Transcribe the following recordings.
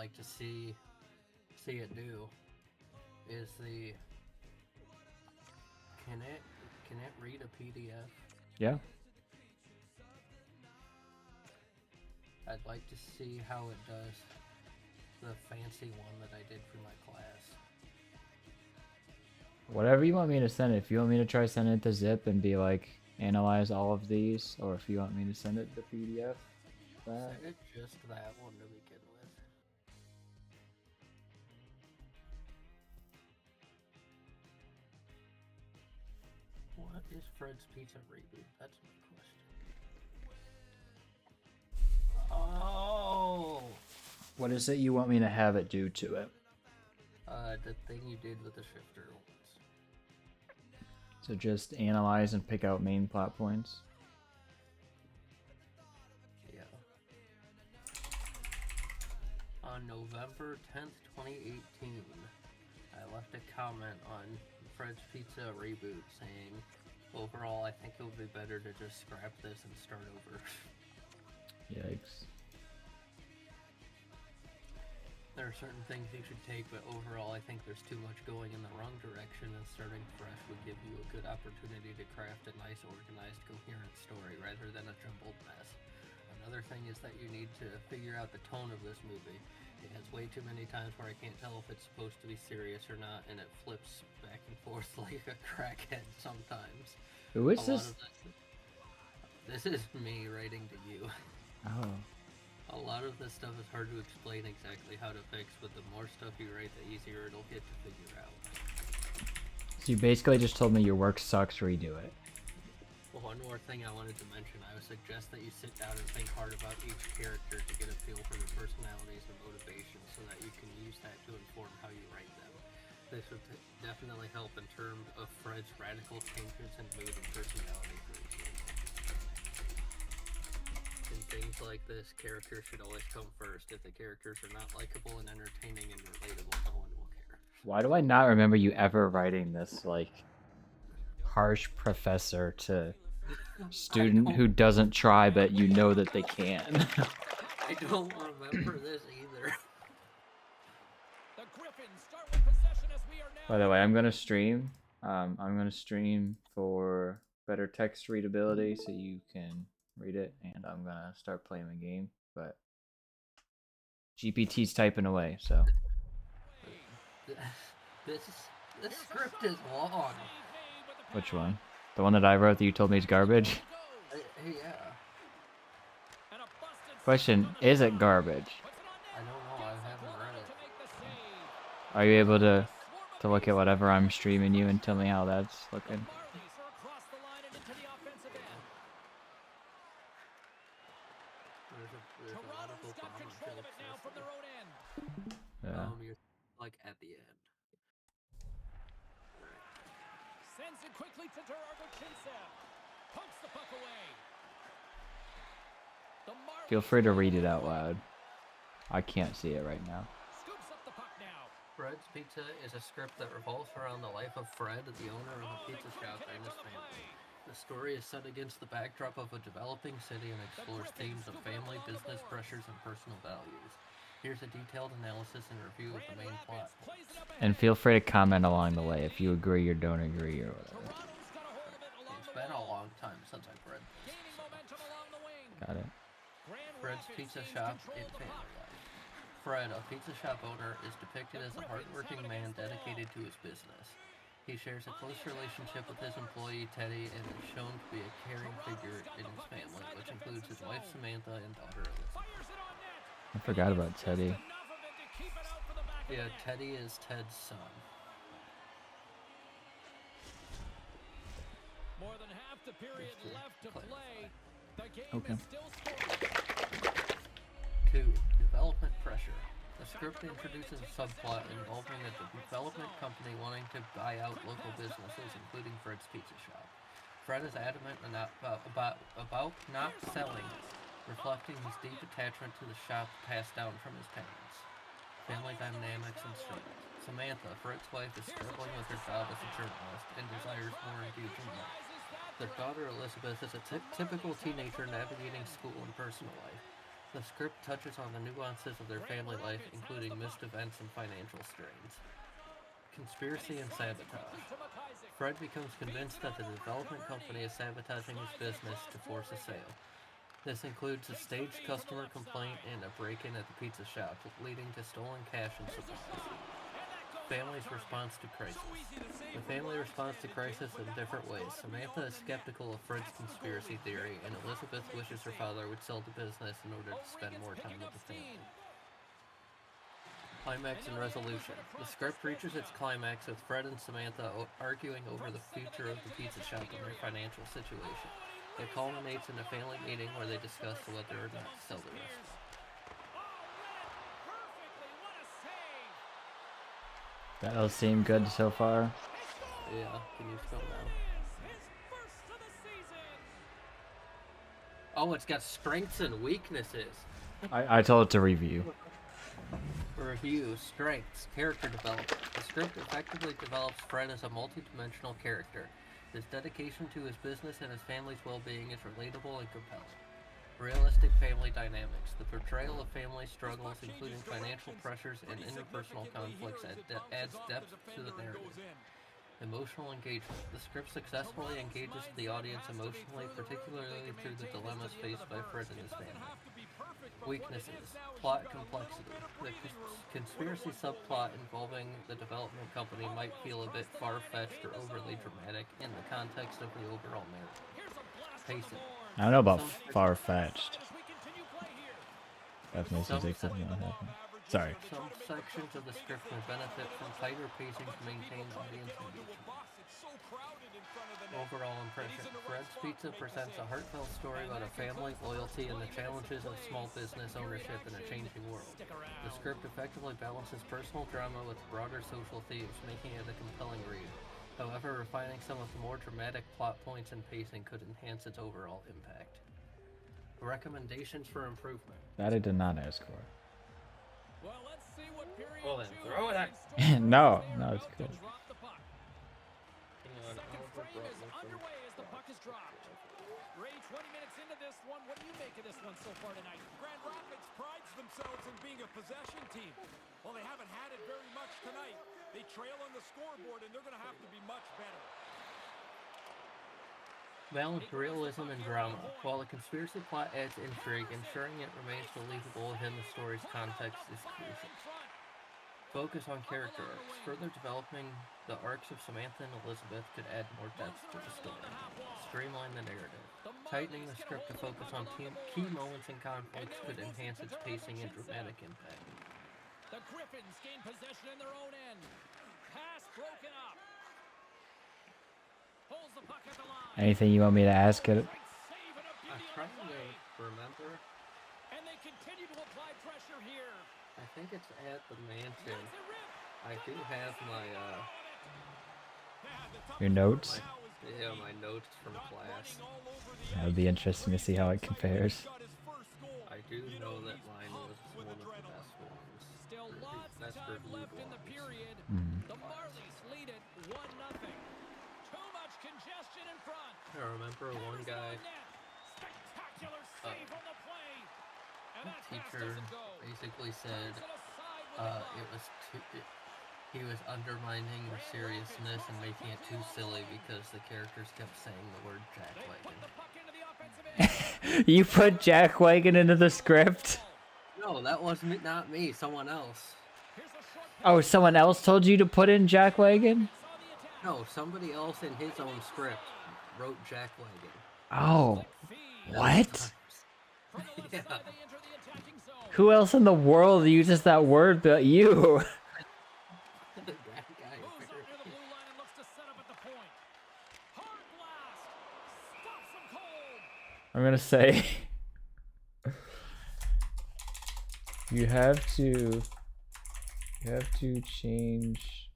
like to see it do is the can it read a PDF? Yeah. I'd like to see how it does the fancy one that I did for my class. Whatever you want me to send it. If you want me to try sending it to zip and be like, analyze all of these, or if you want me to send it to PDF. Send it just that one to begin with. What is Fred's Pizza reboot? That's my question. Oh! What is it you want me to have it do to it? The thing you did with the shifter ones. So just analyze and pick out main plot points. Yeah. On November 10th, 2018, I left a comment on Fred's Pizza reboot saying, overall, I think it would be better to just scrap this and start over. Yikes. There are certain things you should take, but overall I think there's too much going in the wrong direction, and starting fresh would give you a good opportunity to craft a nice, organized, coherent story rather than a jumbled mess. Another thing is that you need to figure out the tone of this movie. It has way too many times where I can't tell if it's supposed to be serious or not, and it flips back and forth like a crackhead sometimes. Who is this? This is me writing to you. Oh. A lot of this stuff is hard to explain exactly how to fix, but the more stuff you write, the easier it'll get to figure out. So you basically just told me your work sucks, redo it. Well, one more thing I wanted to mention. I would suggest that you sit down and think hard about each character to get a feel for their personalities and motivations so that you can use that to inform how you write them. This would definitely help in terms of Fred's radical changes in mood and personality, for example. In things like this, characters should always come first. If the characters are not likable and entertaining and relatable, no one will care. Why do I not remember you ever writing this, like, harsh professor to student who doesn't try, but you know that they can? I don't remember this either. By the way, I'm gonna stream. I'm gonna stream for better text readability so you can read it, and I'm gonna start playing the game, but GPT's typing away, so. This script is long. Which one? The one that I wrote that you told me is garbage? Yeah. Question, is it garbage? I don't know, I haven't read it. Are you able to look at whatever I'm streaming you and tell me how that's looking? There's a lot of Obama jokes. Yeah. You're like at the end. Sends it quickly to Gerardo Chinsev. Pokes the puck away. Feel free to read it out loud. I can't see it right now. Scoops up the puck now. Fred's Pizza is a script that revolves around the life of Fred, the owner of a pizza shop, and his family. The story is set against the backdrop of a developing city and explores themes of family, business pressures, and personal values. Here's a detailed analysis and review of the main plot. And feel free to comment along the way if you agree or don't agree or whatever. It's been a long time since I've read this. So. Got it. Fred's Pizza Shop in family life. Fred, a pizza shop owner, is depicted as a hardworking man dedicated to his business. He shares a close relationship with his employee Teddy and is shown to be a caring figure in his family, which includes his wife Samantha and daughter Elizabeth. I forgot about Teddy. Yeah, Teddy is Ted's son. More than half the period left to play. The game Okay. is still scored. 2. Development pressure. The script introduces a subplot involving a development company wanting to buy out local businesses, including Fred's Pizza Shop. Fred is adamant about not selling, reflecting his deep attachment to the shop passed down from his parents. Family dynamics and struggles. Samantha, Fred's wife, is struggling with her job as a journalist and desires more engaging life. Their daughter Elizabeth is a typical teenager navigating school and personal life. The script touches on the nuances of their family life, including missed events and financial strains. Conspiracy and sabotage. Fred becomes convinced that the development company is sabotaging his business to force a sale. This includes a staged customer complaint and a break-in at the pizza shop, leading to stolen cash and supplies. Family's response to crisis. The family responds to crisis in different ways. Samantha is skeptical of Fred's conspiracy theory, and Elizabeth wishes her father would sell the business in order to spend more time with the family. Climax and resolution. The script reaches its climax with Fred and Samantha arguing over the future of the pizza shop and their financial situation. It culminates in a family meeting where they discuss whether or not to sell the restaurant. That all seem good so far. Yeah, can you scroll down? Oh, it's got strengths and weaknesses. I told it to review. Review, strengths, character development. The script effectively develops Fred as a multi-dimensional character. His dedication to his business and his family's well-being is relatable and compelling. Realistic family dynamics. The portrayal of family struggles, including financial pressures and interpersonal conflicts, adds depth to the narrative. Emotional engagement. The script successfully engages the audience emotionally, particularly through the dilemmas faced by Fred and his family. Weaknesses. Plot complexity. The conspiracy subplot involving the development company might feel a bit far-fetched or overly dramatic in the context of the overall narrative. Pacing. I don't know about far-fetched. That makes me think something will happen. Sorry. Some sections of the script will benefit from tighter pacing to maintain audience engagement. Overall impression. Fred's Pizza presents a heartfelt story about a family, loyalty, and the challenges of small business ownership in a changing world. The script effectively balances personal drama with broader social themes, making it a compelling read. However, refining some of the more dramatic plot points and pacing could enhance its overall impact. Recommendations for improvement. That I did not ask for. Well, let's see what period Well then, throw it at. No, it's good. Second frame is underway as the puck is dropped. Ray, 20 minutes into this one, what do you make of this one so far tonight? Grand Rapids prides themselves in being a possession team. Well, they haven't had it very much tonight. They trail on the scoreboard, and they're going to have to be much better. Balanced realism and drama. While the conspiracy plot adds intrigue, ensuring it remains believable within the story's context is crucial. Focus on character arcs. Further developing the arcs of Samantha and Elizabeth could add more depth to the story. Streamline the narrative. Tightening the script to focus on key moments and conflicts could enhance its pacing and dramatic impact. The Griffins gain possession in their own end. Pass broken up. Holds the puck at the line. Anything you want me to ask it? I'm trying to remember. And they continue to apply pressure here. I think it's at the mansion. I do have my Your notes? my notes from class. That would be interesting to see how it compares. I do know that mine was one of the best ones. Still lots of Best time reviewed left in the ones. period. The Marlies lead it 1-0. Too much congestion in front. I remember one guy, Spectacular save on the play. And that pass teacher doesn't go. basically said It aside with it was he was undermining the seriousness and making it too silly because the characters kept saying the word They put jackwagon. the puck into the offensive end. You put Jack Wagon into the script? No, that was not me. Someone else. Here's a short Oh, someone else told you to put in Jack Wagon? No, somebody else in his own script wrote jackwagon. Oh, what? Yeah. Who else in the world uses that word but you? That guy. Moves up near the blue line and looks to set up at the point. Hard blast. Stops him cold. I'm gonna say you have to change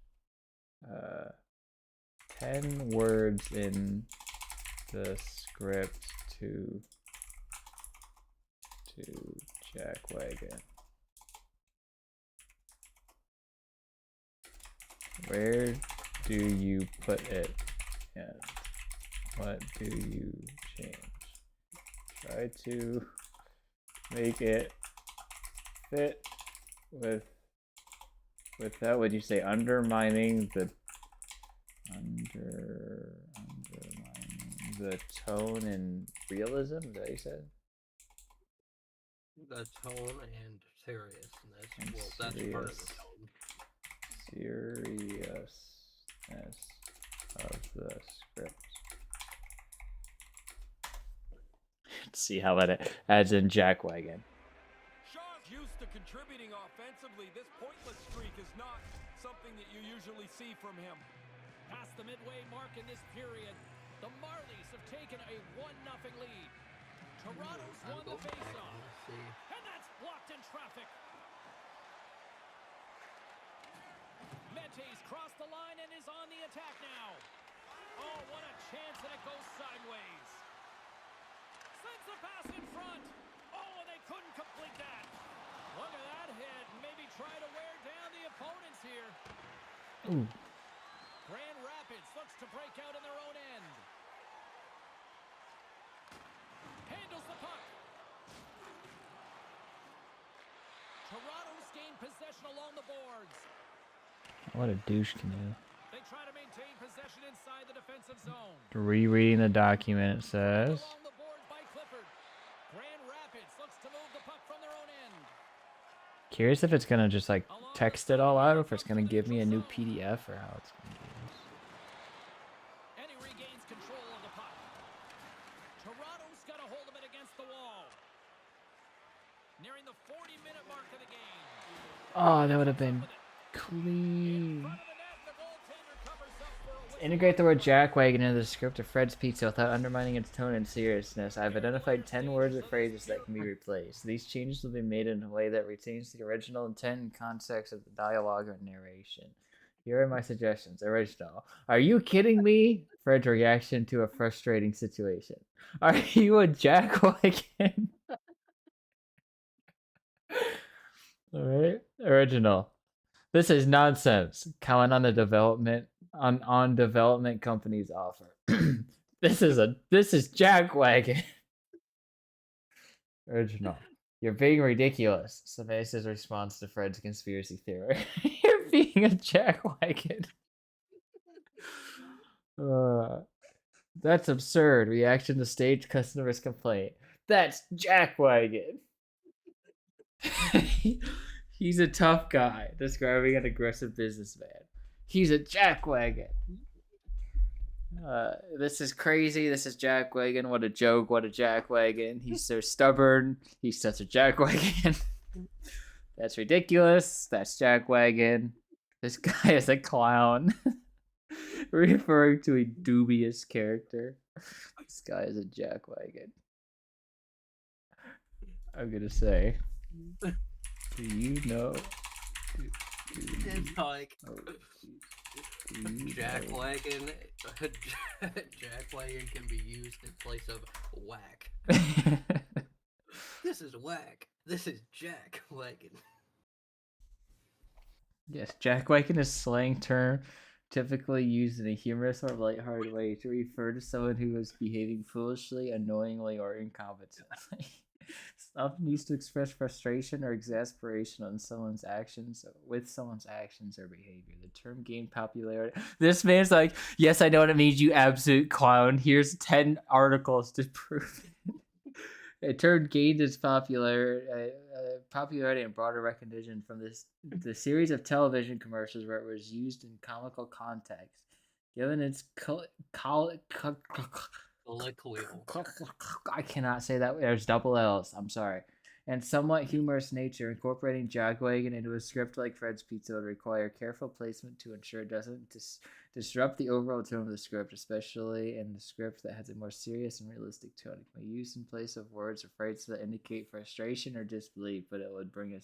10 words in the script to Jack Wagon. Where do you put it and what do you change? Try to make it fit with that? Would you say undermining the undermining the tone and realism? Is that what you said? The tone and seriousness. And Well, that's part of the serious. tone. Seriousness of the script. Let's see how that adds in jackwagon. Shaw's used to contributing offensively. This pointless streak is not something that you usually see from him. Past the midway mark in this period, the Marlies have taken a 1-0 lead. Toronto's won the faceoff. Let's see. And that's blocked in traffic. Mente's crossed the line and is on the attack now. Oh, what a chance, and it goes sideways. Sends the pass in front. Oh, and they couldn't complete that. Look at that hit. Maybe try to wear down the opponents here. Ooh. Grand Rapids looks to break out in their own end. Handles the puck. Toronto's gained possession along the boards. What a douche canoe. They try to maintain possession inside the defensive zone. Rereading the document, it says. Along the boards by Clifford. Grand Rapids looks to move the puck from their own end. Curious if it's gonna just like text it all out, or if it's gonna give me a new PDF, or how it's gonna do this. And he regains control of the puck. Toronto's got a hold of it against the wall. Nearing the 40-minute mark of the game. Oh, that would have been clean. Integrate the word jackwagon into the script of Fred's Pizza without undermining its tone and seriousness. I've identified 10 words or phrases that can be replaced. These changes will be made in a way that retains the original intent and context of the dialogue or narration. Here are my suggestions. Original. Are you kidding me? Fred's reaction to a frustrating situation. Are you a jackwagon? Alright. Original. This is nonsense. Comment on the development on development company's offer. This is jackwagon. Original. You're being ridiculous. Savace's response to Fred's conspiracy theory. You're being a jackwagon. That's absurd. Reaction to stage customer's complaint. That's jackwagon. He's a tough guy, describing an aggressive businessman. He's a jackwagon. This is crazy. This is jackwagon. What a joke. What a jackwagon. He's so stubborn. He's such a jackwagon. That's ridiculous. That's jackwagon. This guy is a clown. Referring to a dubious character. This guy is a jackwagon. I'm gonna say. Do you know? It's like Jackwagon. Jackwagon can be used in place of whack. This is whack. This is jackwagon. Yes, jackwagon is a slang term typically used in a humorous or lighthearted way to refer to someone who is behaving foolishly, annoyingly, or incompetently. It's often used to express frustration or exasperation on someone's actions or behavior. The term gained popularity. This man's like, yes, I know what it means, you absolute clown. Here's 10 articles to prove it. The term gained its popularity and broader recognition from the series of television commercials where it was used in comical context. Given its I cannot say that. There's double L's. I'm sorry. And somewhat humorous nature, incorporating jackwagon into a script like Fred's Pizza would require careful placement to ensure it doesn't disrupt the overall tone of the script, especially in the script that has a more serious and realistic tone. It can be used in place of words or phrases that indicate frustration or disbelief, but it would bring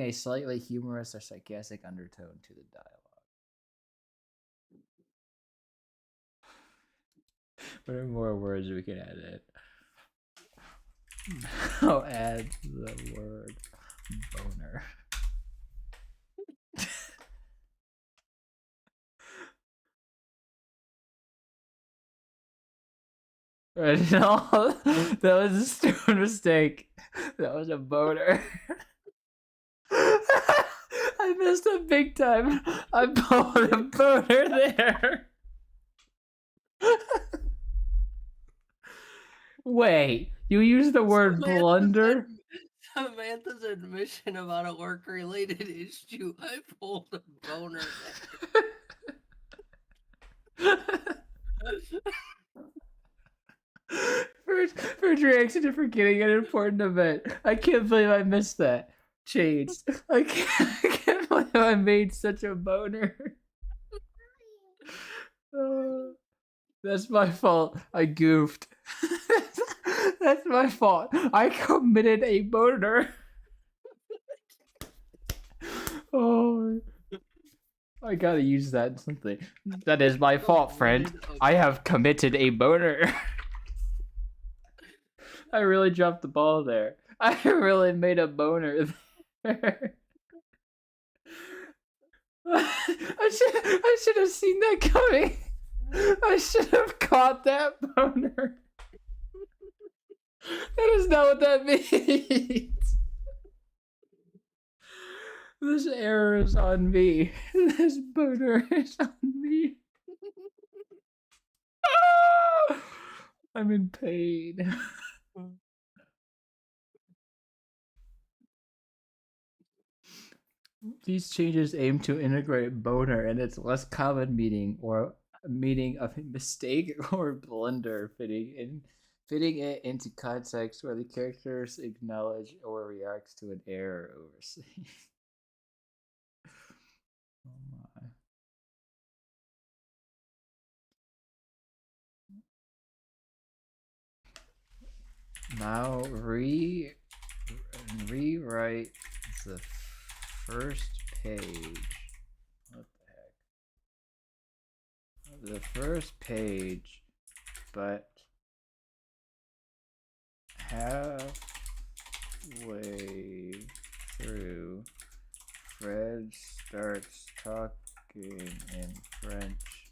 a slightly humorous or sarcastic undertone to the dialogue. What are more words we can add in? I'll add the word boner. No, that was a stupid mistake. That was a boner. I missed it big time. I pulled a boner there. Wait, you used the word blunder? Samantha's admission about a work-related issue. I pulled a boner For reaction to forgetting an important event. I can't believe I missed that. Changed. I can't believe I made such a boner. That's my fault. I goofed. That's my fault. I committed a boner. Oh, I gotta use that in something. That is my fault, friend. I have committed a boner. I really dropped the ball there. I really made a boner there. I should have seen that coming. I should have caught that boner. That is not what that means. This error is on me. This boner is on me. I'm in pain. These changes aim to integrate boner and its less common meaning or meaning of mistake or blunder, fitting it into context where the characters acknowledge or reacts to an error overseen. Oh my. Now rewrite the first page. What the heck? The first page, but halfway through, Fred starts talking in French,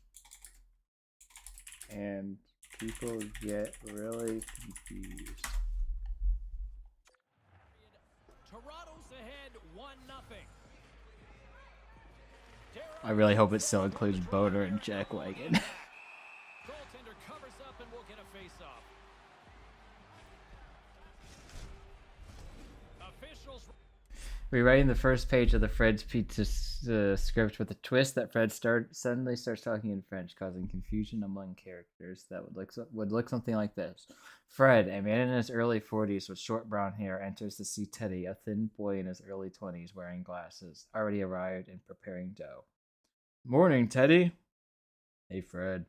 and people get really confused. Toronto's ahead 1-0. I really hope it still includes Boner and Jack Wagon. Goaltender covers up and we'll get a face-off. Officials. Rewriting the first page of the Fred's Pizza script with a twist that Fred suddenly starts talking in French, causing confusion among characters that would look something like this. Fred, a man in his early 40s with short brown hair, enters to see Teddy, a thin boy in his early 20s wearing glasses, already arrived and preparing dough. Morning, Teddy. Hey, Fred.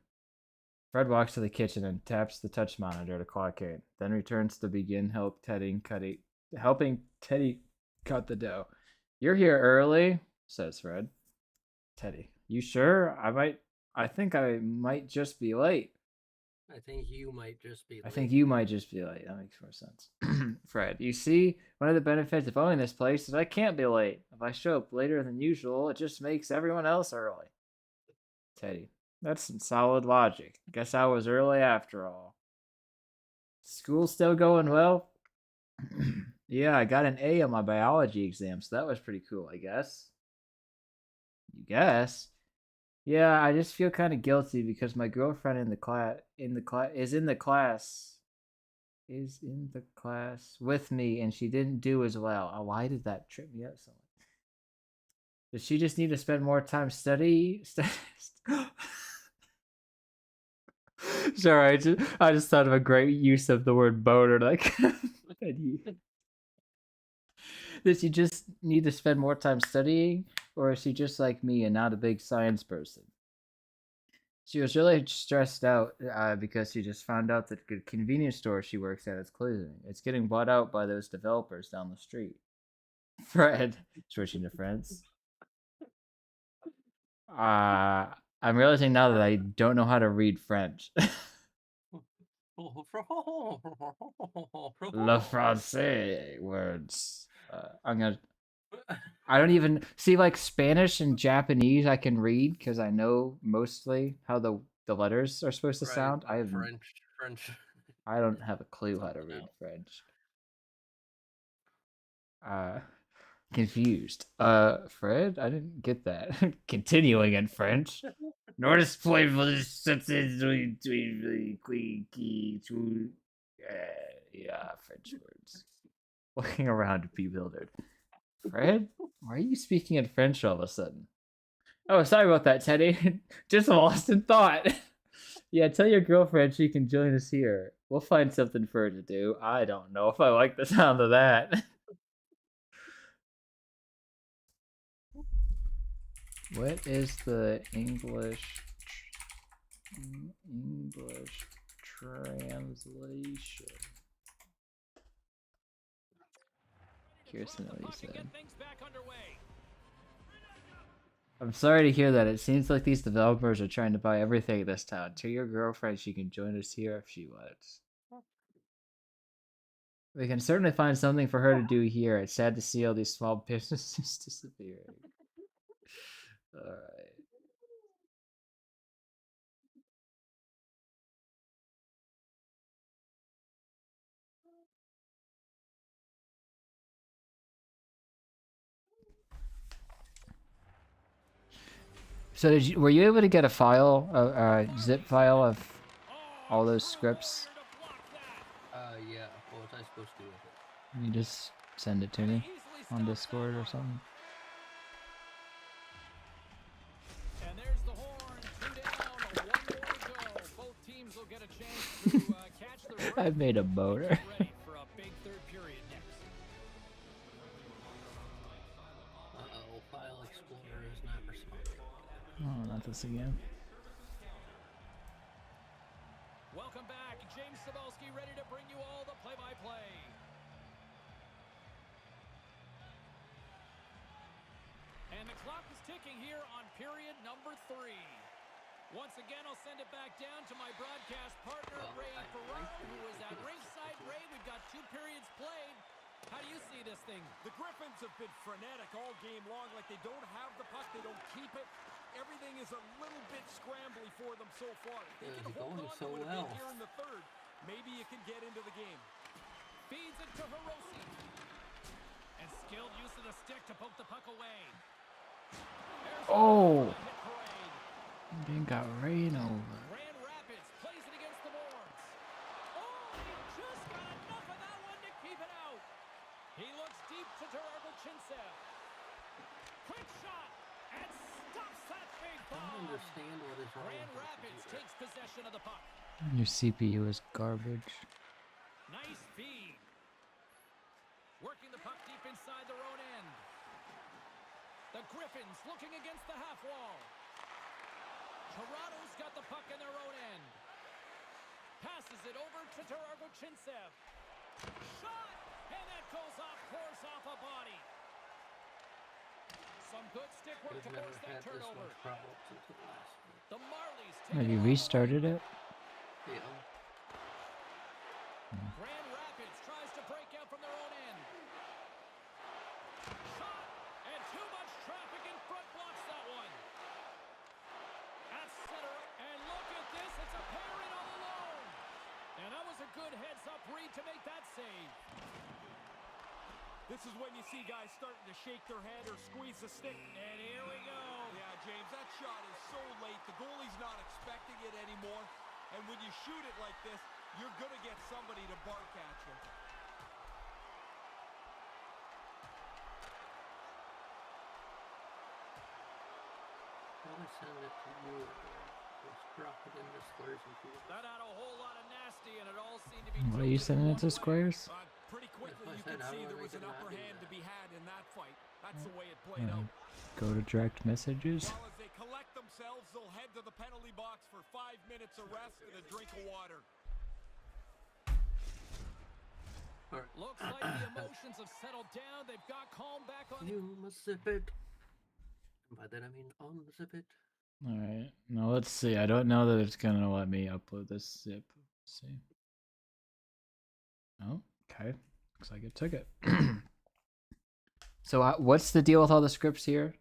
Fred walks to the kitchen and taps the touch monitor to clock in, then returns to begin helping Teddy cut the dough. You're here early, says Fred. Teddy, you sure? I think I might just be late. I think you might just be late. I think you might just be late. That makes more sense. Fred, you see, one of the benefits of owning this place is I can't be late. If I show up later than usual, it just makes everyone else early. Teddy, that's some solid logic. Guess I was early after all. School still going well? Yeah, I got an A on my biology exam, so that was pretty cool, I guess. You guess? Yeah, I just feel kind of guilty because my girlfriend is in the class with me, and she didn't do as well. Oh, why did that trip me up so much? Does she just need to spend more time studying? Sorry, I just thought of a great use of the word boner. Like, does she just need to spend more time studying, or is she just like me and not a big science person? She was really stressed out because she just found out that the convenience store she works at is closing. It's getting bought out by those developers down the street. Fred, switching to friends. I'm realizing now that I don't know how to read French. Le Français words. I don't even see, like, Spanish and Japanese I can read because I know mostly how the letters are supposed to sound. I have French. I don't have a clue how to Something read else. French. Confused. Fred, I didn't get that. Continuing in French. Notice playful sentences yeah, French words. Looking around bewildered. Fred, why are you speaking in French all of a sudden? Oh, sorry about that, Teddy. Just lost in thought. Yeah, tell your girlfriend she can join us here. We'll find something for her to do. I don't know if I like the sound of that. What is the English translation? Curious to know what he said. I'm sorry to hear that. It seems like these developers are trying to buy everything in this town. Tell your girlfriend she can join us here if she wants. We can certainly find something for her to do here. It's sad to see all these small businesses disappearing. Alright. So were you able to get a file, a zip file of all those scripts? Yeah. What was I supposed to do with it? Can you just send it to me on Discord or something? And there's the horn. 2 down, 1 more to go. Both teams will get a chance to catch their breath. I made a motor. Ready for a big third period next. Uh-oh, File Explorer is not responding. Oh, not this again. Welcome back. James Cebulski ready to bring you all the play-by-play. And the clock is ticking here on period number 3. Once again, I'll send it back down to my broadcast partner, Ray Ferraro, who is at ringside. Ray, we've got 2 periods played. How do you see this thing? The Griffins have been frenetic all game long. Like, they don't have the puck. They don't keep it. Everything is a little bit scrambly for them so far. They can hold on to it a bit here in the third. Maybe you can get into the game. Feeds it to Hiroshi. And skilled use of the stick to poke the puck away. Oh! They got rain over. Grand Rapids plays it against the boards. Oh, he just got enough of that one to keep it out. He looks deep to Tarargo Chinsev. Quick shot and stops that big I bomb. don't understand what is wrong Grand with Rapids the takes possession of the puck. Your CPU is garbage. Nice feed. Working the puck deep inside their own end. The Griffins looking against the half wall. Toronto's got the puck in their own end. Passes it over to Tarargo Chinsev. Shot! And that goes off course off a body. Some good stick work We've to never force had that this turnover. much problems until last week. The Marlies Have take you it all the way. restarted it? Yeah. Grand Rapids tries to break out from their own end. Shot! And too much traffic in front blocks that one. At center, and look at this, it's a pairing all alone. And that was a good heads-up read to make that save. This is when you see guys starting to shake their head or squeeze the stick. And here we go. Yeah, James, that shot is so late. The goalie's not expecting it anymore. And when you shoot it like this, you're going to get somebody to bark at you. Probably send it to you. Let's drop it into Squares and Fields. That had a whole lot of nasty, and it all seemed to be. What are you sending it to Squares? Pretty quickly, Yes, you I could said, see how there are was they an gonna upper do hand that? to be had in that fight. That's the way it played out. Go to direct messages. Well, as they collect themselves, they'll head to the penalty box for 5 minutes of rest and a drink of water. Looks like the emotions have settled down. They've got calm back on the. You must zip it. By that I mean unzip it. Alright, now let's see. I don't know that it's gonna let me upload this zip. Let's see. Oh, okay. Looks like it took it. So what's the deal with all the scripts here?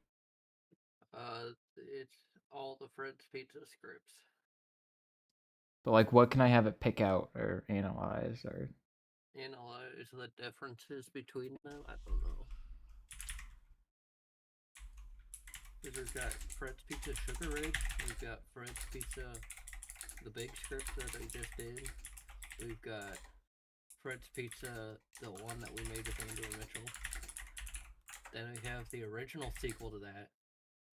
It's all the Fred's Pizza scripts. But like, what can I have it pick out or analyze or? Analyze the differences between them. I don't know. We've got Fred's Pizza Sugar Ridge. We've got Fred's Pizza, the big script that I just did. We've got Fred's Pizza, the one that we made with Andrew and Mitchell. Then we have the original sequel to that,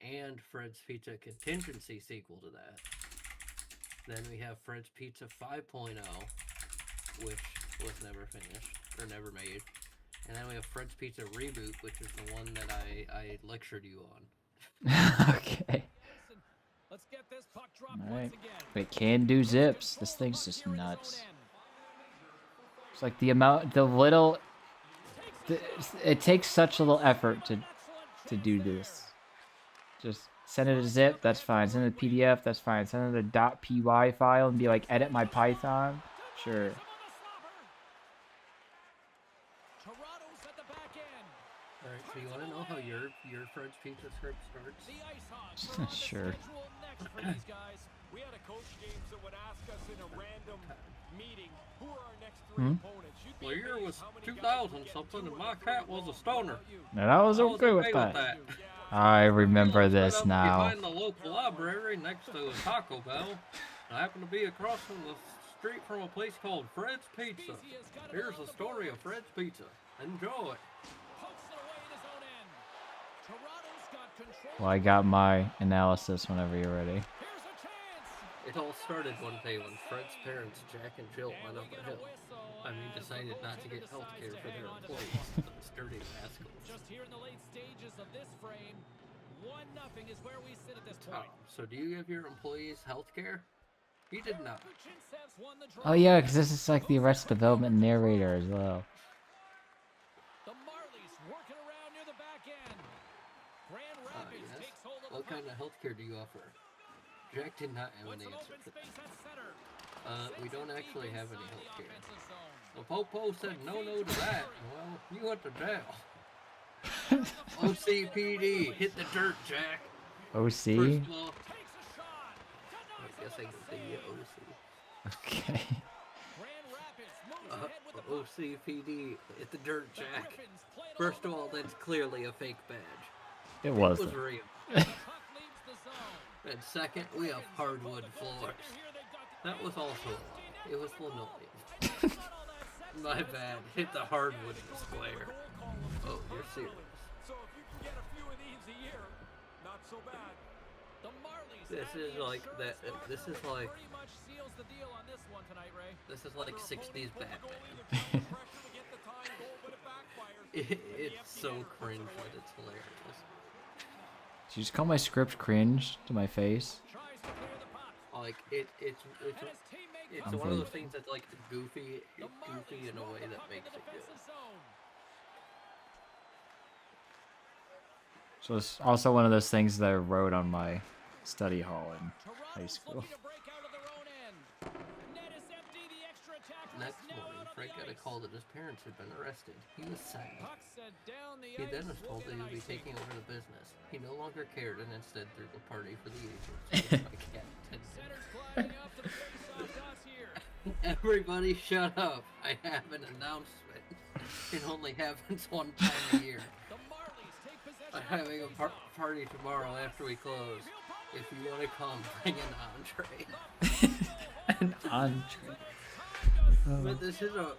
and Fred's Pizza Contingency sequel to that. Then we have Fred's Pizza 5.0, which was never finished, or never made. And then we have Fred's Pizza Reboot, which is the one that I lectured you on. Okay. Let's get this puck drop All right. once again. Wait, can do zips. This thing's just nuts. It's like the amount, the little. It takes such little effort to do this. Just send it a zip, that's fine. Send it a PDF, that's fine. Send it a .py file and be like, edit my Python. Sure. Alright, so you want to know how your Fred's Pizza script starts? Sure. We had a coach games that would ask us in a random meeting who are our next three opponents. The year was 2000 something, and my cat was a stoner. And I was okay with that. I remember this now. Behind the local library next to a Taco Bell. I happen to be across from the street from a place called Fred's Pizza. Here's the story of Fred's Pizza. Enjoy. Well, I got my analysis whenever you're ready. It all started one day when Fred's parents, Jack and Jill, went up a hill. Decided not to get health care for their employees, those dirty rascals. Just here in the late stages of this frame, 1-0 is where we sit at this point. So do you give your employees health care? He did not. Oh yeah, because this is like the Arrested Development narrator as well. The Marlies working around near the back end. Grand Rapids takes hold of what kind of health care do you offer? Jack did not have an answer for that. We don't actually have any health care. Well, Popo said no to that. Well, you went to jail. OCPD, hit the dirt, Jack. OC? First of all, I guess I can say OC. Okay. OCPD, hit the dirt, Jack. First of all, that's clearly a fake badge. It It wasn't. was real. And second, we have hardwood floors. That was also a lie. It was linoleum. My bad. Hit the hardwood square. Oh, you're serious. So if you can get a few of these a year, not so bad. This is like that. This is like. Pretty much seals the deal on this one tonight, Ray. This is like 60s Batman. It's so cringe that it's hilarious. Did you just call my script cringe to my face? Like it's one of those things that's like goofy in a way that makes it good. So it's also one of those things that I wrote on my study hall in high school. Next morning, Frank got a call that his parents had been arrested. He was sad. He then was told that he would be taking over the business. He no longer cared and instead threw the party for the agents. My cat attended. Everybody shut up. I have an announcement. It only happens one time a year. I'm having a party tomorrow after we close. If you want to come, bring an entree. An entree. But this is a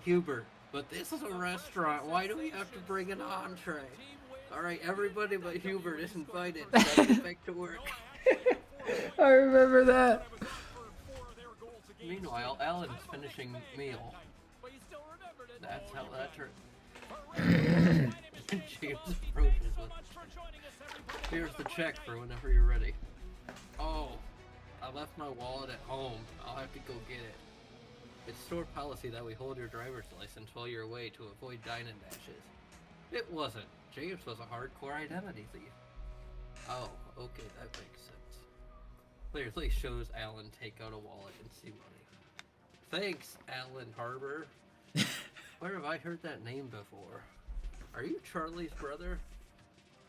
Hubert. But this is a restaurant. Why do we have to bring an entree? All right, everybody but Hubert is invited. Gotta get back to work. I remember that. Meanwhile, Alan's finishing meal. That's how that turned. James approaches with, here's the check for whenever you're ready. Oh, I left my wallet at home. I'll have to go get it. It's store policy that we hold your driver's license while you're away to avoid dine-in dashes. It wasn't. James was a hardcore identity thief. Oh, okay, that makes sense. Clearly shows Alan take out a wallet and see money. Thanks, Alan Harbor. Where have I heard that name before? Are you Charlie's brother?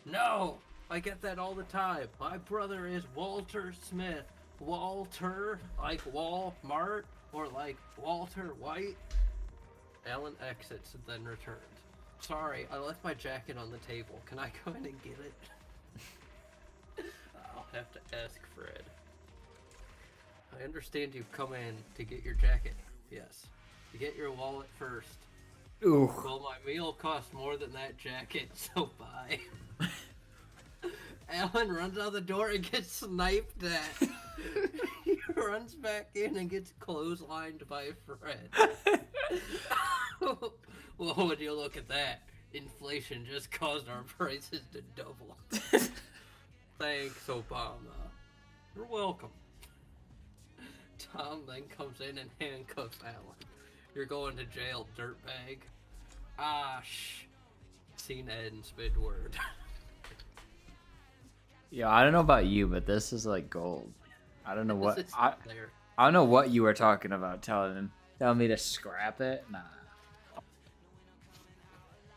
No! I get that all the time. My brother is Walter Smith. Walter, like Walmart, or like Walter White. Alan exits and then returns. Sorry, I left my jacket on the table. Can I go in and get it? I'll have to ask Fred. I understand you've come in to get your jacket. Yes. To get your wallet first. Ooh. Well, my meal cost more than that jacket, so bye. Alan runs out the door and gets sniped at. He runs back in and gets clotheslined by Fred. Well, would you look at that? Inflation just caused our prices to double. Thanks, Obama. You're welcome. Tom then comes in and handcuffs Alan. You're going to jail, dirtbag. Ah, shh. Scene ends mid-word. Yeah, I don't know about you, but this is like gold. I don't know what It's I there. don't know what you were talking about telling me to scrap it. Nah.